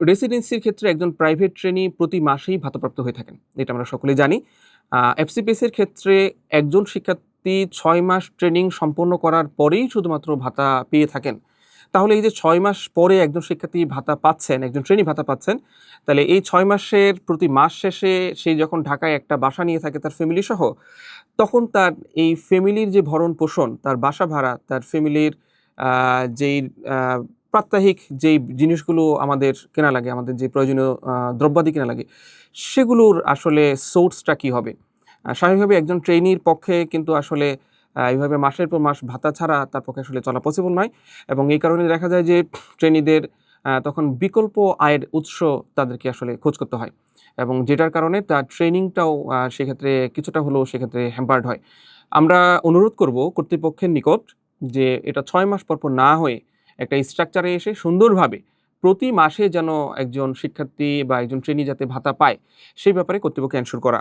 রেসিডেন্সির ক্ষেত্রে একজন private trainee প্রতি মাসেই ভাতাপ্রাপ্ত হয়ে থাকেন। এটা আমরা সকলেই জানি। এফসিপিএস এর ক্ষেত্রে একজন শিক্ষার্থী ৬ মাস ট্রেনিং সম্পন্ন করার পরেই শুধুমাত্র ভাতা পেয়ে থাকেন। তাহলে এই যে ৬ মাস পরে একজন শিক্ষার্থী ভাতা পাচ্ছেন, একজন ট্রেনি ভাতা পাচ্ছেন, তাহলে এই ৬ মাসের প্রতি মাস শেষে সে যখন ঢাকায় একটা বাসা নিয়ে থাকে তার ফ্যামিলি সহ, তখন তার এই ফ্যামিলির যে ভরণ-পোষণ, তার বাসা ভাড়া, তার ফ্যামিলির আ যেই আ প্রাত্যহিক যেই জিনিসগুলো আমাদের কেনা লাগে, আমাদের যে প্রয়োজনীয় দ্রব্যাদি কেনা লাগে, সেগুলোর আসলে সোর্সটা কি হবে? স্বাভাবিকভাবে একজন ট্রেনির পক্ষে কিন্তু আসলে এভাবে মাসের পর মাস ভাতা ছাড়া তার পক্ষে আসলে চলা পসিবল নয় এবং এই কারণে দেখা যায় যে ট্রেনিদের তখন বিকল্প আয়ের উৎস তাদেরকে আসলে খোঁজ করতে হয় এবং যেটার কারণে তার ট্রেনিংটাও সেক্ষেত্রে কিছুটা হলেও সেক্ষেত্রে হ্যাম্পার্ড হয়। আমরা অনুরোধ করব কর্তৃপক্ষের নিকট যে এটা ৬ মাস পরপর না হয়ে একটা স্ট্রাকচারে এসে সুন্দরভাবে প্রতি মাসে যেন একজন শিক্ষার্থী বা একজন ট্রেনি যাতে ভাতা পায়, সেই ব্যাপারে কর্তৃপক্ষকে এনশিওর করা।